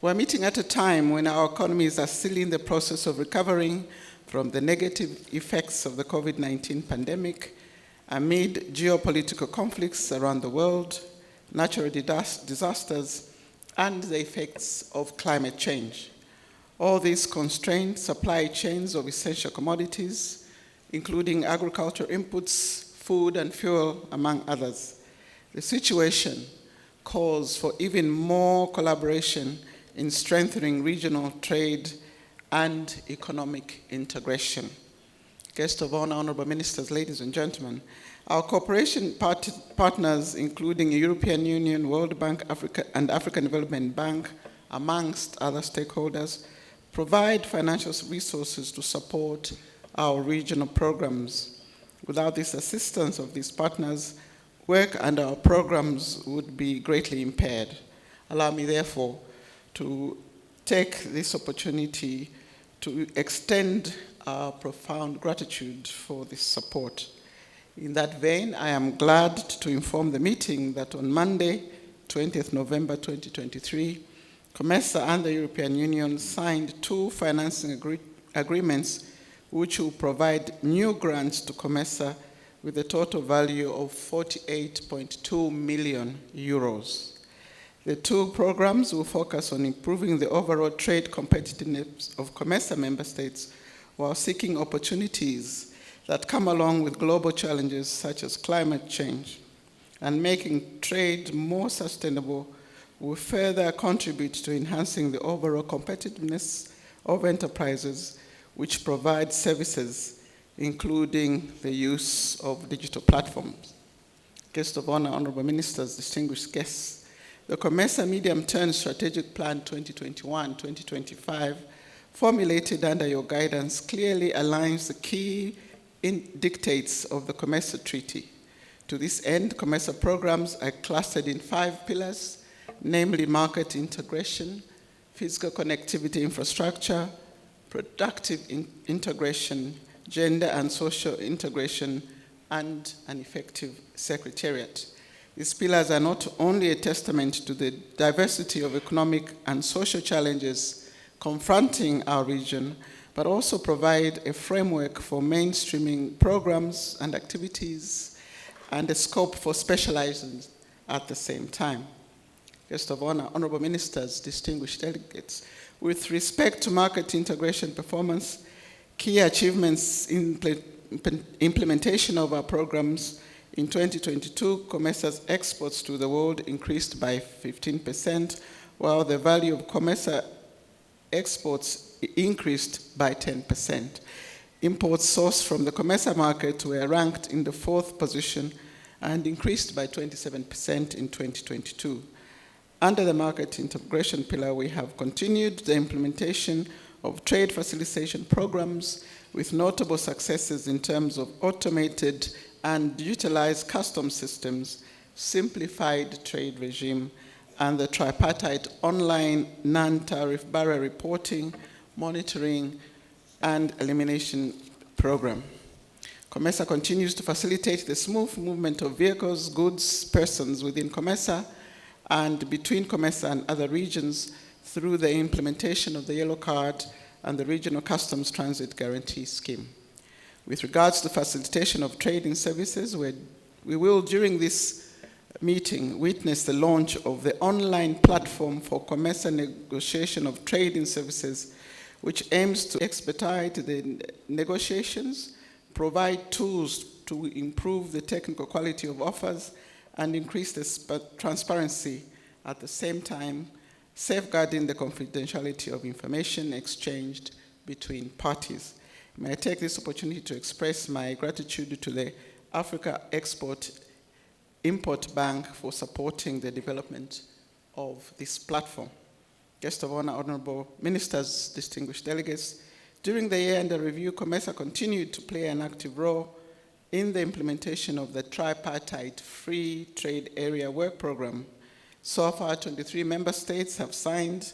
We're meeting at a time when our economies are still in the process of recovering from the negative effects of the COVID-19 pandemic, amid geopolitical conflicts around the world, natural disasters, and the effects of climate change. All these constrained supply chains of essential commodities, including agricultural inputs, food and fuel, among others. The situation calls for even more collaboration in strengthening regional trade and economic integration. Guests of honor, honorable ministers, ladies and gentlemen, our cooperation partners, including the European Union, World Bank, and African Development Bank, amongst other stakeholders, provide financial resources to support our regional programs. Without this assistance of these partners, work and our programs would be greatly impaired. Allow me, therefore, to take this opportunity to extend our profound gratitude for this support. In that vein, I am glad to inform the meeting that on Monday, 20th November 2023, COMESA and the European Union signed two financing agreements which will provide new grants to COMESA with a total value of 48.2 million euros. The two programs will focus on improving the overall trade competitiveness of COMESA member states while seeking opportunities that come along with global challenges such as climate change, and making trade more sustainable will further contribute to enhancing the overall competitiveness of enterprises which provide services, including the use of digital platforms. Guests of honor, honorable ministers, distinguished guests, the COMESA Medium-Term Strategic Plan 2021-2025, formulated under your guidance, clearly aligns the key dictates of the COMESA Treaty. To this end, COMESA programs are clustered in 5 pillars, namely market integration, physical connectivity infrastructure, productive integration, gender and social integration, and an effective secretariat. These pillars are not only a testament to the diversity of economic and social challenges confronting our region, but also provide a framework for mainstreaming programs and activities and a scope for specializing at the same time. Guests of honor, honorable ministers, distinguished delegates, with respect to market integration performance, key achievements in implementation of our programs. In 2022, COMESA's exports to the world increased by 15%, while the value of COMESA exports increased by 10%. Imports sourced from the COMESA market were ranked in the 4th position and increased by 27% in 2022. Under the market integration pillar, we have continued the implementation of trade facilitation programs with notable successes in terms of automated and utilized customs systems, simplified trade regime, and the tripartite online non-tariff barrier reporting, monitoring, and elimination program. COMESA continues to facilitate the smooth movement of vehicles, goods, persons within COMESA and between COMESA and other regions through the implementation of the Yellow Card and the Regional Customs Transit Guarantee Scheme. With regards to facilitation of trading services, we will, during this meeting, witness the launch of the online platform for COMESA negotiation of trading services, which aims to expedite the negotiations, provide tools to improve the technical quality of offers, and increase the transparency at the same time, safeguarding the confidentiality of information exchanged between parties. May I take this opportunity to express my gratitude to the Africa Export-Import Bank for supporting the development of this platform. Guests of honor, honorable ministers, distinguished delegates, during the year under review, COMESA continued to play an active role in the implementation of the tripartite Free Trade Area Work Program. So far, 23 member states have signed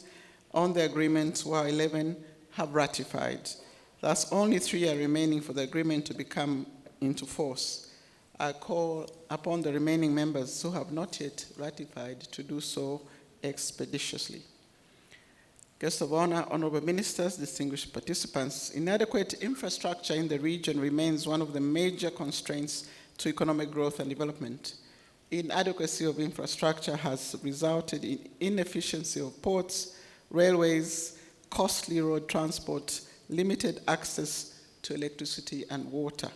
on the agreement, while 11 have ratified. Thus, only 3 are remaining for the agreement to become into force. I call upon the remaining members who have not yet ratified to do so expeditiously. Guests of honor, honorable ministers, distinguished participants, inadequate infrastructure in the region remains one of the major constraints to economic growth and development. Inadequacy of infrastructure has resulted in inefficiency of ports, railways, costly road transport, limited access to electricity and water.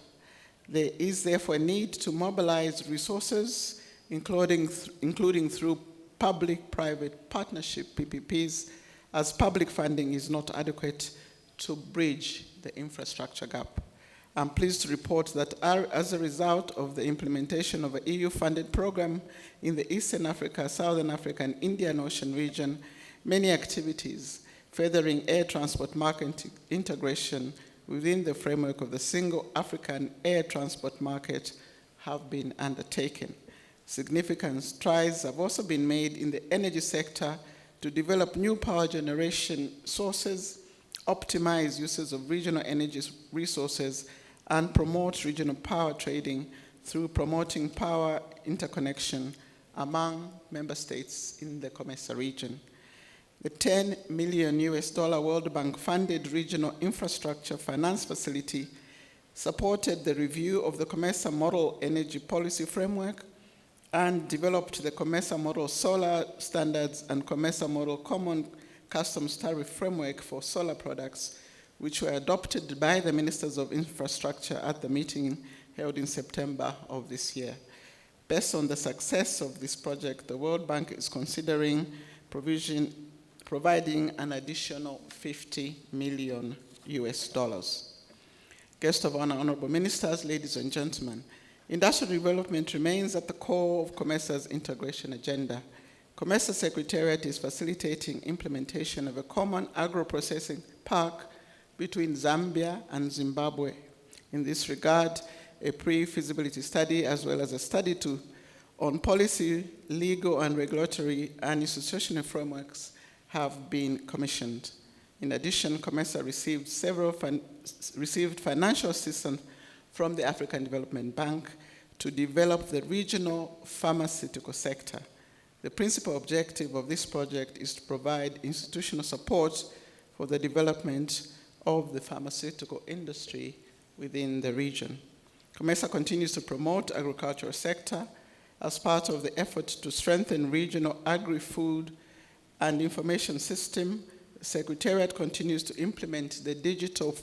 There is therefore a need to mobilize resources, including through public-private partnership, PPPs, as public funding is not adequate to bridge the infrastructure gap. I'm pleased to report that as a result of the implementation of an EU-funded program in the Eastern Africa, Southern Africa, and Indian Ocean region, many activities furthering air transport market integration within the framework of the single African air transport market have been undertaken. Significant strides have also been made in the energy sector to develop new power generation sources, optimize uses of regional energy resources, and promote regional power trading through promoting power interconnection among member states in the COMESA region. The $10 million World Bank funded regional infrastructure finance facility supported the review of the COMESA Model Energy Policy Framework and developed the COMESA Model Solar Standards and COMESA Model Common Customs Tariff Framework for solar products, which were adopted by the Ministers of Infrastructure at the meeting held in September of this year. Based on the success of this project, the World Bank is considering providing an additional $50 million. Guests of honor, honorable ministers, ladies and gentlemen, industrial development remains at the core of COMESA's integration agenda. COMESA Secretariat is facilitating implementation of a common agro-processing park between Zambia and Zimbabwe. In this regard, a pre-feasibility study as well as a study on policy, legal and regulatory and institutional frameworks have been commissioned. In addition, COMESA received financial assistance from the African Development Bank to develop the regional pharmaceutical sector. The principal objective of this project is to provide institutional support for the development of the pharmaceutical industry within the region. COMESA continues to promote the agricultural sector as part of the effort to strengthen regional agri-food and information system. The Secretariat continues to implement the digital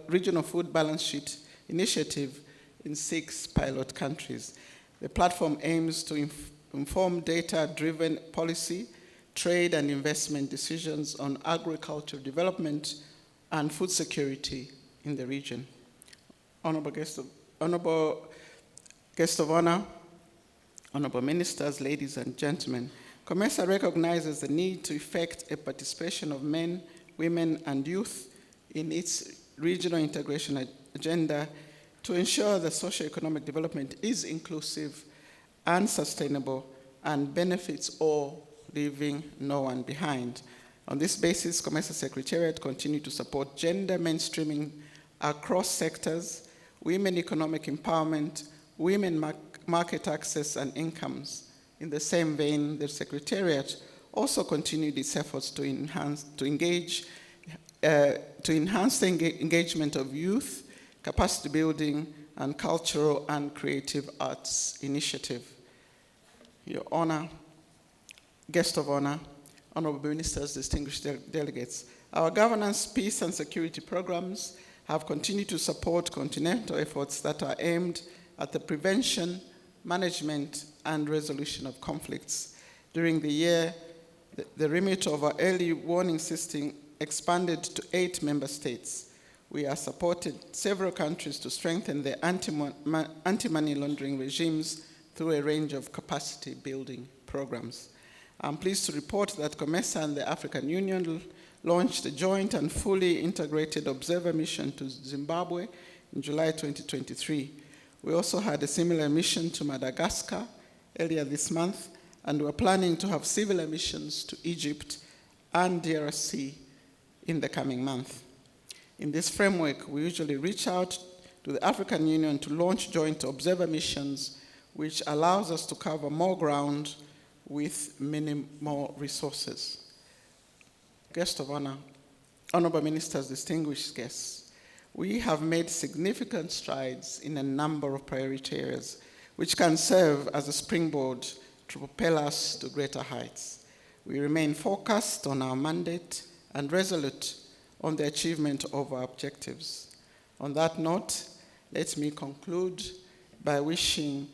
regional food balance sheet initiative in 6 pilot countries. The platform aims to inform data-driven policy, trade and investment decisions on agricultural development and food security in the region. Honorable guest of honor, honorable ministers, ladies and gentlemen, COMESA recognizes the need to effect a participation of men, women, and youth in its regional integration agenda to ensure that socio-economic development is inclusive and sustainable and benefits all, leaving no one behind. On this basis, COMESA Secretariat continue to support gender mainstreaming across sectors, women economic empowerment, women market access and incomes. In the same vein, the Secretariat also continued its efforts to enhance the engagement of youth, capacity building, and cultural and creative arts initiative. Your honor, guest of honor, honorable ministers, distinguished delegates, our governance, peace, and security programs have continued to support continental efforts that are aimed at the prevention, management, and resolution of conflicts. During the year, the remit of our early warning system expanded to 8 member states. We have supported several countries to strengthen their anti-money laundering regimes through a range of capacity building programs. I'm pleased to report that COMESA and the African Union launched a joint and fully integrated observer mission to Zimbabwe in July 2023. We also had a similar mission to Madagascar earlier this month, and we're planning to have similar missions to Egypt and DRC in the coming month. In this framework, we usually reach out to the African Union to launch joint observer missions, which allows us to cover more ground with minimal resources. guest of honor, honorable ministers, distinguished guests, we have made significant strides in a number of priority areas which can serve as a springboard to propel us to greater heights. We remain focused on our mandate and resolute on the achievement of our objectives. On that note, let me conclude by wishing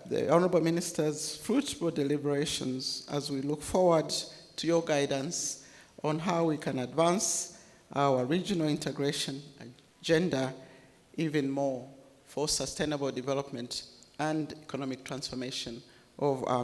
the honorable ministers fruitful deliberations as we look forward to your guidance on how we can advance our regional integration agenda even more for sustainable development and economic transformation of our